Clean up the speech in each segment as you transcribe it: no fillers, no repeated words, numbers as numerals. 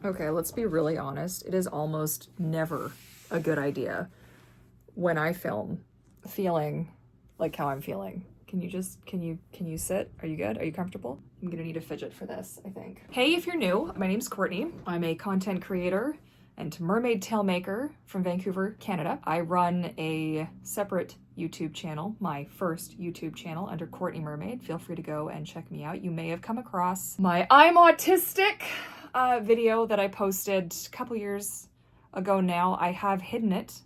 Okay, let's be really honest. It is almost never a good idea when I film feeling like how I'm feeling. Can you sit? Are you good? Are you comfortable? I'm gonna need a fidget for this, I think. Hey, if you're new, my name's Courtney. I'm a content creator and mermaid tail maker from Vancouver, Canada. I run a separate YouTube channel, my first YouTube channel under Courtney Mermaid. Feel free to go and check me out. You may have come across my I'm Autistic video that I posted a couple years ago now. I have hidden it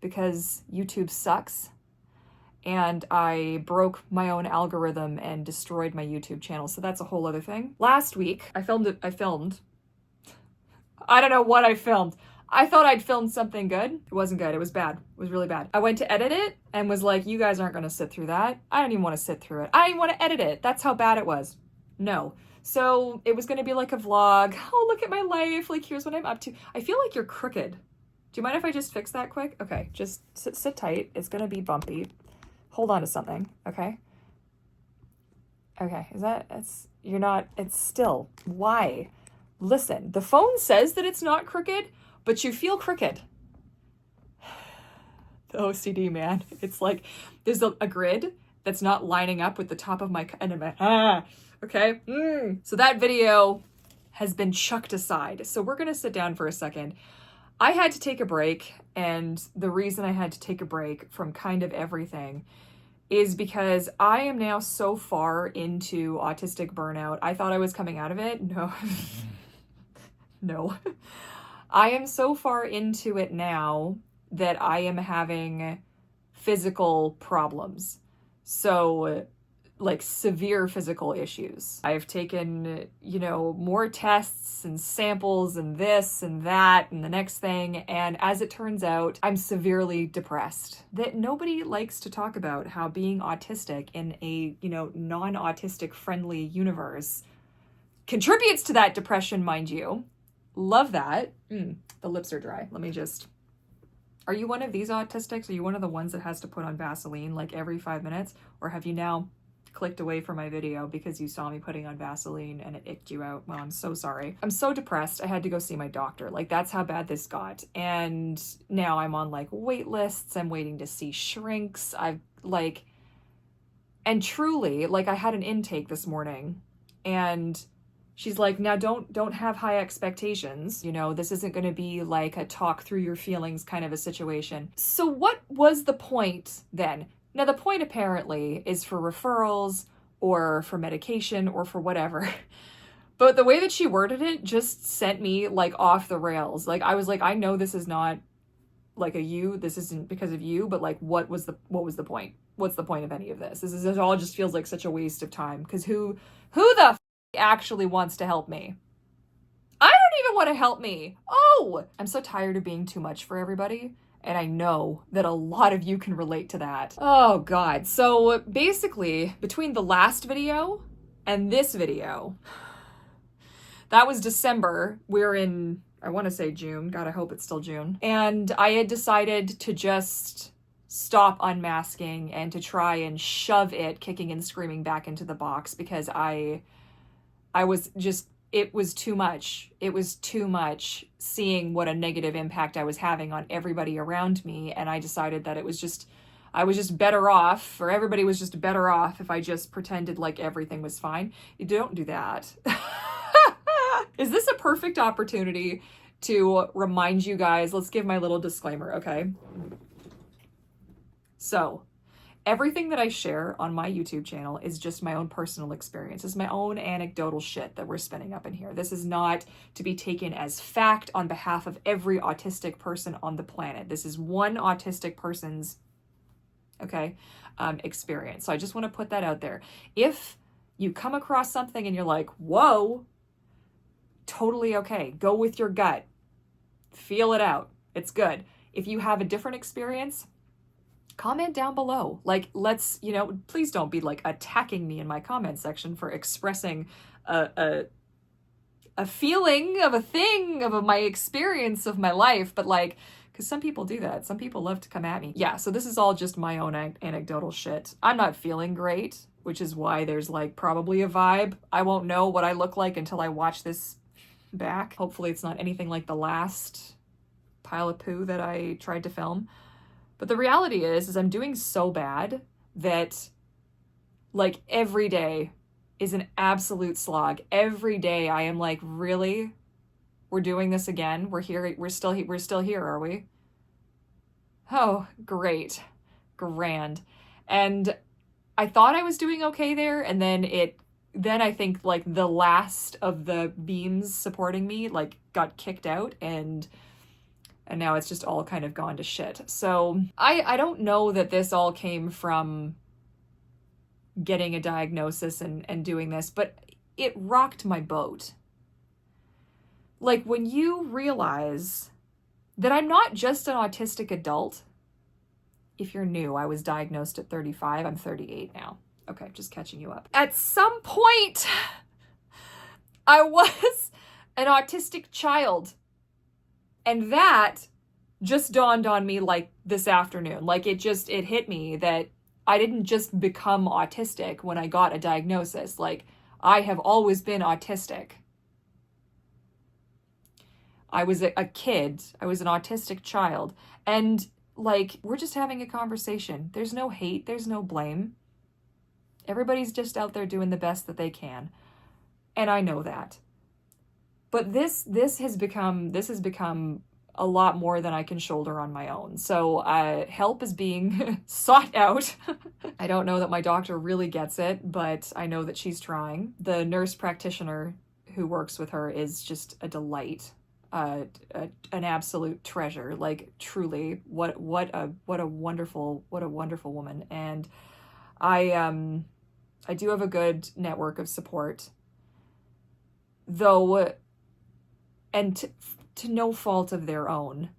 because YouTube sucks. And I broke my own algorithm and destroyed my YouTube channel. So that's a whole other thing. Last week, I filmed. I don't know what I filmed. I thought I'd filmed something good. It wasn't good. It was bad. It was really bad. I went to edit it and was like, you guys aren't going to sit through that. I don't even want to sit through it. I didn't even want to edit it. That's how bad it was. No. So it was going to be like a vlog. Oh, look at my life. Like, here's what I'm up to. I feel like you're crooked. Do you mind if I just fix that quick? Okay, just sit tight. It's going to be bumpy. Hold on to something, okay? Okay, it's still, why? Listen, the phone says that it's not crooked, but you feel crooked. The OCD, man. It's like, there's a grid that's not lining up with the top of my, okay? So that video has been chucked aside. So we're gonna sit down for a second. I had to take a break, and the reason I had to take a break from kind of everything is because I am now so far into autistic burnout. I thought I was coming out of it. No. No. I am so far into it now that I am having physical problems. So, like, severe physical issues. I've taken, more tests and samples and this and that and the next thing. And as it turns out, I'm severely depressed. That nobody likes to talk about how being autistic in a, non-autistic friendly universe contributes to that depression, mind you. Love that. The lips are dry. Are you one of these autistics? Are you one of the ones that has to put on Vaseline like every 5 minutes? Or have you now clicked away from my video because you saw me putting on Vaseline and it icked you out? Well, I'm so sorry. I'm so depressed. I had to go see my doctor. Like, that's how bad this got. And now I'm on like wait lists. I'm waiting to see shrinks. And truly, like, I had an intake this morning and she's like, now don't have high expectations. This isn't going to be like a talk through your feelings kind of a situation. So what was the point then? Now, the point apparently is for referrals or for medication or for whatever. But the way that she worded it just sent me like off the rails. Like, I was like, I know this is not like this isn't because of you, but like, what was the point? What's the point of any of this? This all just feels like such a waste of time. Because who the actually wants to help me? I don't even want to help me. Oh, I'm so tired of being too much for everybody. And I know that a lot of you can relate to that. Oh God. So basically, between the last video and this video, that was December. We're in, I want to say June. God, I hope it's still June. And I had decided to just stop unmasking and to try and shove it kicking and screaming back into the box because it was too much. It was too much seeing what a negative impact I was having on everybody around me. And I decided that I was just better off, or everybody was just better off if I just pretended like everything was fine. You don't do that. Is this a perfect opportunity to remind you guys? Let's give my little disclaimer, okay? So, everything that I share on my YouTube channel is just my own personal experience. It's my own anecdotal shit that we're spinning up in here. This is not to be taken as fact on behalf of every autistic person on the planet. This is one autistic person's, experience. So I just want to put that out there. If you come across something and you're like, whoa, totally okay. Go with your gut. Feel it out. It's good. If you have a different experience, comment down below. Like, let's, please don't be like attacking me in my comment section for expressing a feeling of a thing of my experience of my life. But like, because some people do that. Some people love to come at me. Yeah, so this is all just my own anecdotal shit. I'm not feeling great, which is why there's like probably a vibe. I won't know what I look like until I watch this back. Hopefully it's not anything like the last pile of poo that I tried to film. But the reality is I'm doing so bad that like every day is an absolute slog. Every day I am like, really? We're doing this again? We're here. We're still here, are we? Oh, great. Grand. And I thought I was doing okay there, and then I think like the last of the beams supporting me like got kicked out, and now it's just all kind of gone to shit. So I don't know that this all came from getting a diagnosis and doing this, but it rocked my boat. Like when you realize that I'm not just an autistic adult. If you're new, I was diagnosed at 35. I'm 38 now. Okay, just catching you up. At some point, I was an autistic child. And that just dawned on me like this afternoon. Like it hit me that I didn't just become autistic when I got a diagnosis. Like I have always been autistic. I was a kid. I was an autistic child. And like, we're just having a conversation. There's no hate. There's no blame. Everybody's just out there doing the best that they can. And I know that. But this has become a lot more than I can shoulder on my own. So help is being sought out. I don't know that my doctor really gets it, but I know that she's trying. The nurse practitioner who works with her is just a delight. An absolute treasure. Like truly, what a wonderful woman. And I do have a good network of support, though, and to no fault of their own.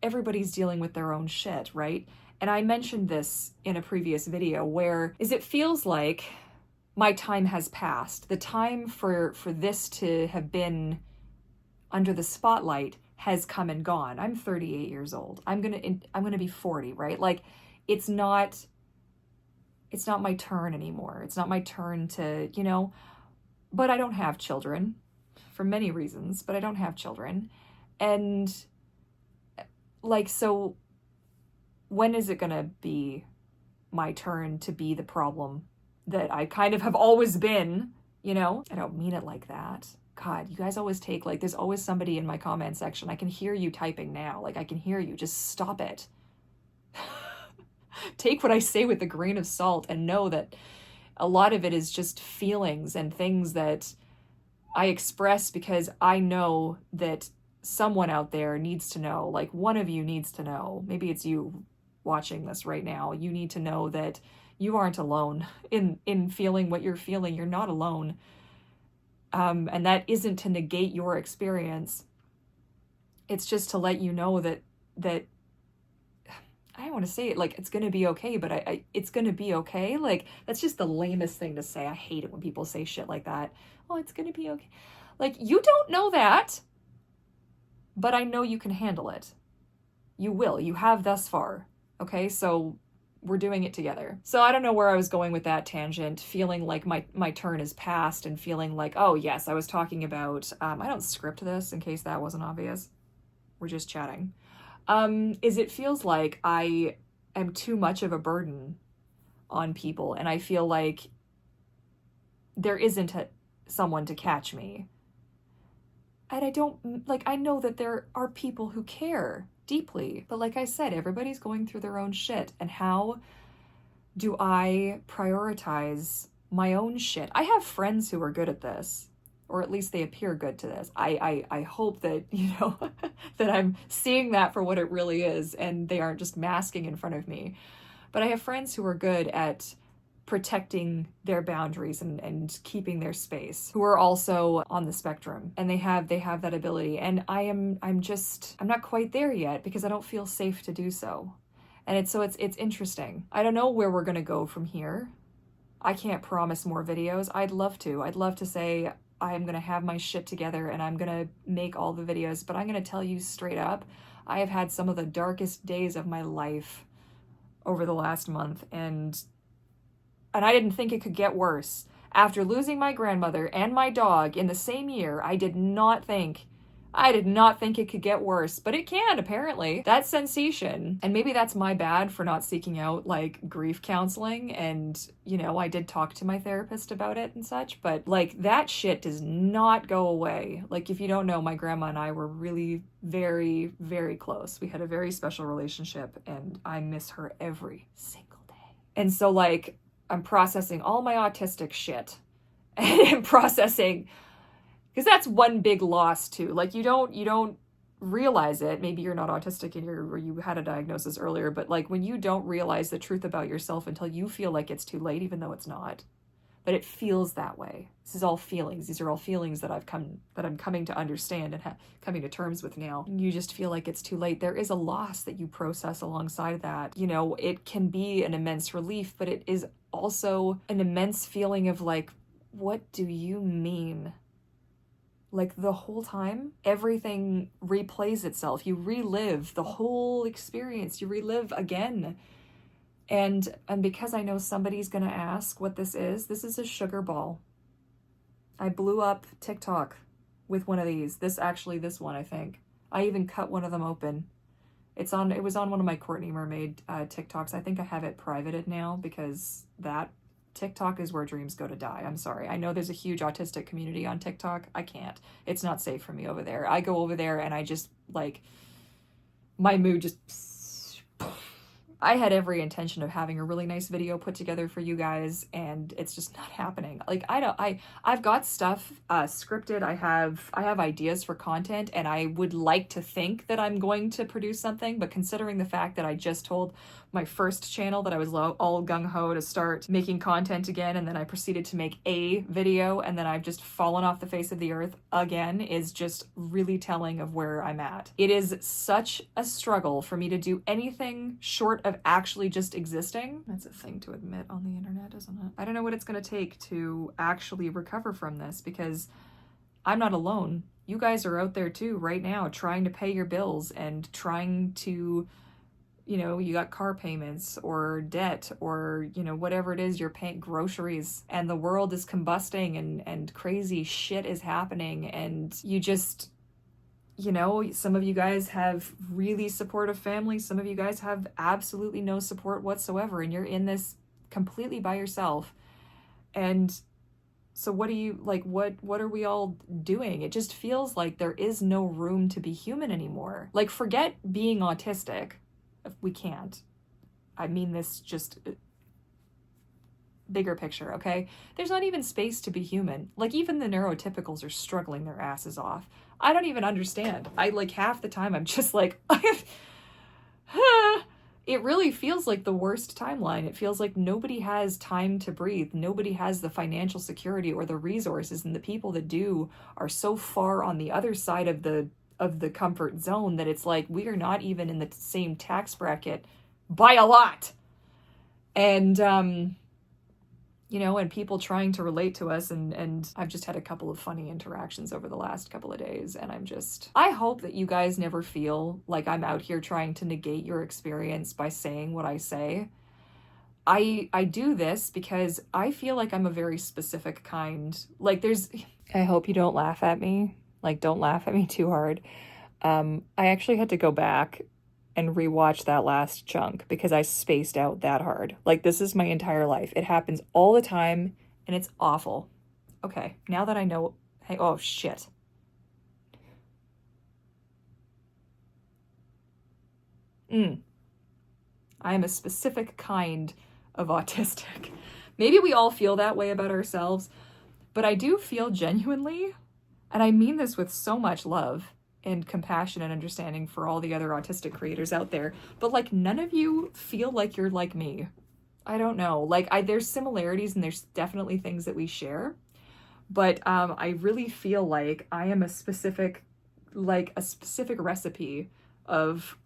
Everybody's dealing with their own shit, right? And I mentioned this in a previous video where it feels like my time has passed. The time for this to have been under the spotlight has come and gone. I'm 38 years old. I'm gonna be 40, right? Like, it's not my turn anymore. It's not my turn to, but I don't have children for many reasons, but I don't have children. And like, so when is it gonna be my turn to be the problem that I kind of have always been, I don't mean it like that. God, you guys always take, like, there's always somebody in my comment section. I can hear you typing now. Like, I can hear you. Just stop it. Take what I say with a grain of salt and know that a lot of it is just feelings and things that I express because I know that someone out there needs to know. Like, one of you needs to know. Maybe it's you watching this right now. You need to know that you aren't alone in feeling what you're feeling. You're not alone. And that isn't to negate your experience. It's just to let you know that I don't want to say it like it's going to be okay, but it's going to be okay. Like, that's just the lamest thing to say. I hate it when people say shit like that. Oh, it's going to be okay. Like, you don't know that, but I know you can handle it. You will. You have thus far. Okay, so we're doing it together. So I don't know where I was going with that tangent, feeling like my turn is past and feeling like, oh yes, I was talking about, I don't script this in case that wasn't obvious. We're just chatting. It feels like I am too much of a burden on people, and I feel like there isn't someone to catch me. And I know that there are people who care deeply, but like I said, everybody's going through their own shit. And how do I prioritize my own shit? I have friends who are good at this, or at least they appear good to this. I hope that, that I'm seeing that for what it really is and they aren't just masking in front of me. But I have friends who are good at protecting their boundaries and keeping their space, who are also on the spectrum, and they have that ability. And I'm not quite there yet because I don't feel safe to do so. And it's interesting. I don't know where we're gonna go from here. I can't promise more videos. I'd love to say I am gonna have my shit together and I'm gonna make all the videos, but I'm gonna tell you straight up, I have had some of the darkest days of my life over the last month, and I didn't think it could get worse. After losing my grandmother and my dog in the same year, I did not think it could get worse, but it can, apparently. That sensation, and maybe that's my bad for not seeking out, like, grief counseling, and, you know, I did talk to my therapist about it and such, but, like, that shit does not go away. Like, if you don't know, my grandma and I were really very, very close. We had a very special relationship, and I miss her every single day. And so, like, I'm processing all my autistic shit, and I'm processing... because that's one big loss too. Like you don't realize it. Maybe you're not autistic or you had a diagnosis earlier, but like when you don't realize the truth about yourself until you feel like it's too late, even though it's not. But it feels that way. This is all feelings. These are all feelings that I'm coming to understand and coming to terms with now. You just feel like it's too late. There is a loss that you process alongside that. You know, it can be an immense relief, but it is also an immense feeling of like, what do you mean? Like the whole time, everything replays itself. You relive the whole experience. You relive again. And because I know somebody's going to ask what this is a sugar ball. I blew up TikTok with one of these. This one, I think. I even cut one of them open. It was on one of my Courtney Mermaid TikToks. I think I have it privated now because that TikTok is where dreams go to die. I'm sorry. I know there's a huge autistic community on TikTok. I can't. It's not safe for me over there. I go over there and I just, like, my mood just... I had every intention of having a really nice video put together for you guys, and it's just not happening. Like, I've got stuff scripted. I have ideas for content, and I would like to think that I'm going to produce something, but considering the fact that I just told my first channel that I was all gung-ho to start making content again, and then I proceeded to make a video, and then I've just fallen off the face of the earth again, is just really telling of where I'm at. It is such a struggle for me to do anything short of actually just existing. That's a thing to admit on the internet, isn't it? I don't know what it's going to take to actually recover from this, because I'm not alone. You guys are out there too right now trying to pay your bills and trying to, you know, you got car payments or debt or, you know, whatever it is, you're paying groceries, and the world is combusting and crazy shit is happening, and you just, you know, some of you guys have really supportive families, some of you guys have absolutely no support whatsoever, and you're in this completely by yourself. And so what do you, like, what are we all doing? It just feels like there is no room to be human anymore. Like, forget being autistic. We can't. I mean this just bigger picture, okay? There's not even space to be human. Like, even the neurotypicals are struggling their asses off. I don't even understand. I, like, half the time I'm just like, it really feels like the worst timeline. It feels like nobody has time to breathe. Nobody has the financial security or the resources, and the people that do are so far on the other side of the comfort zone that it's like we are not even in the same tax bracket by a lot. And you know, and people trying to relate to us, and I've just had a couple of funny interactions over the last couple of days, and I hope that you guys never feel like I'm out here trying to negate your experience by saying what I say. I do this because I feel like I'm a very specific kind. Like, I hope you don't laugh at me. Like, don't laugh at me too hard. I actually had to go back and rewatch that last chunk because I spaced out that hard. Like, this is my entire life. It happens all the time, and it's awful. Okay, now that I know... Hey, oh, shit. I am a specific kind of autistic. Maybe we all feel that way about ourselves, but I do feel genuinely, and I mean this with so much love and compassion and understanding for all the other autistic creators out there, but like, none of you feel like you're like me. I don't know. Like, there's similarities and there's definitely things that we share, but I really feel like I am a specific recipe of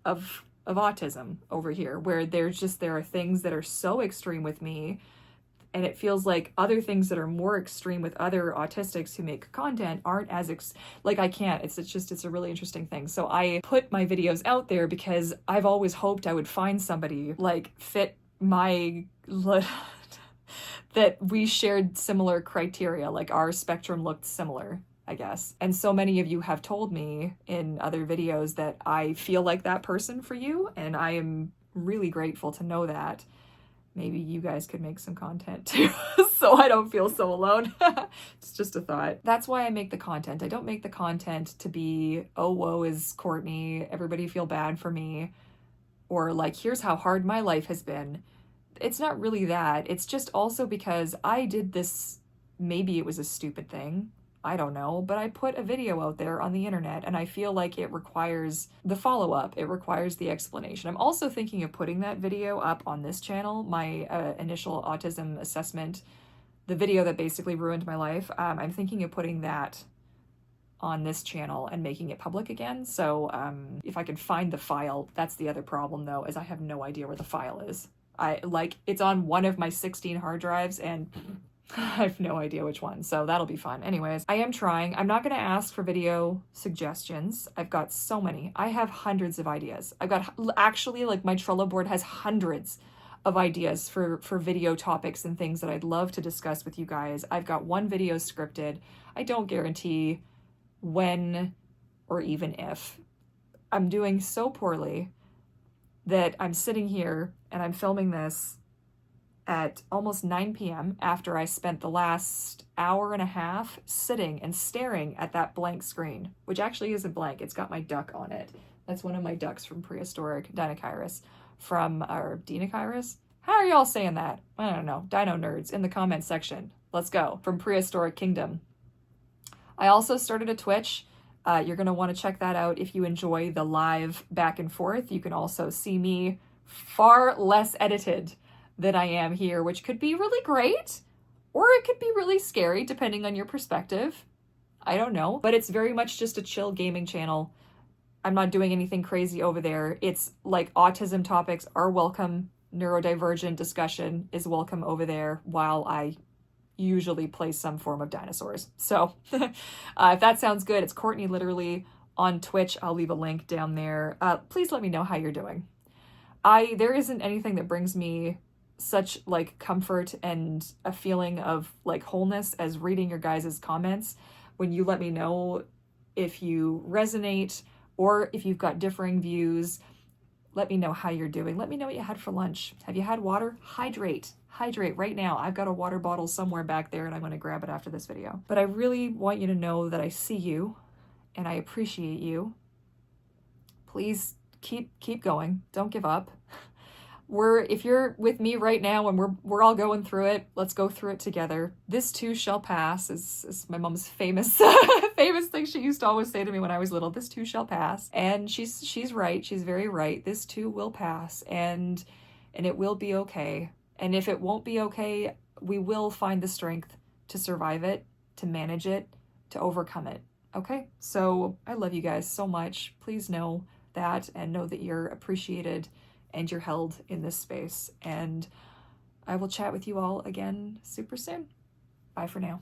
autism over here, where there are things that are so extreme with me, and it feels like other things that are more extreme with other autistics who make content aren't as I can't. It's a really interesting thing. So I put my videos out there because I've always hoped I would find somebody like fit my that we shared similar criteria, like our spectrum looked similar, I guess. And so many of you have told me in other videos that I feel like that person for you, and I am really grateful to know that. Maybe you guys could make some content too, so I don't feel so alone. It's just a thought. That's why I make the content. I don't make the content to be, oh, woe is Courtney, everybody feel bad for me, or like, here's how hard my life has been. It's not really that. It's just also because I did this, maybe it was a stupid thing, I don't know, but I put a video out there on the internet and I feel like it requires the follow-up. It requires the explanation. I'm also thinking of putting that video up on this channel, my initial autism assessment, the video that basically ruined my life. I'm thinking of putting that on this channel and making it public again. So if I could find the file, that's the other problem though, is I have no idea where the file is. It's on one of my 16 hard drives and I have no idea which one, so that'll be fun. Anyways, I am trying. I'm not going to ask for video suggestions. I've got so many. I have hundreds of ideas. I've got, actually, like, my Trello board has hundreds of ideas for video topics and things that I'd love to discuss with you guys. I've got one video scripted. I don't guarantee when or even if. I'm doing so poorly that I'm sitting here and I'm filming this at almost 9 p.m. after I spent the last hour and a half sitting and staring at that blank screen, which actually isn't blank. It's got my duck on it. That's one of my ducks from prehistoric Dinokairos or Dinokairos? How are y'all saying that? I don't know. Dino nerds in the comments section. Let's go. From Prehistoric Kingdom. I also started a Twitch. You're going to want to check that out if you enjoy the live back and forth. You can also see me far less edited than I am here, which could be really great, or it could be really scary, depending on your perspective. I don't know, but it's very much just a chill gaming channel. I'm not doing anything crazy over there. It's like autism topics are welcome. Neurodivergent discussion is welcome over there, while I usually play some form of dinosaurs. So if that sounds good, it's Courtney literally on Twitch. I'll leave a link down there. Please let me know how you're doing. There isn't anything that brings me such like comfort and a feeling of like wholeness as reading your guys' comments when you let me know if you resonate or if you've got differing views. Let me know how you're doing. Let me know what you had for lunch. Have you had water? Hydrate right now. I've got a water bottle somewhere back there and I'm going to grab it after this video. But I really want you to know that I see you and I appreciate you. Please keep going. Don't give up. If you're with me right now and we're all going through it, let's go through it together. This too shall pass is my mom's famous famous thing she used to always say to me when I was little. This too shall pass. And she's right. She's very right. This too will pass and it will be okay. And if it won't be okay, we will find the strength to survive it, to manage it, to overcome it. Okay? So I love you guys so much. Please know that and know that you're appreciated and you're held in this space. And I will chat with you all again super soon. Bye for now.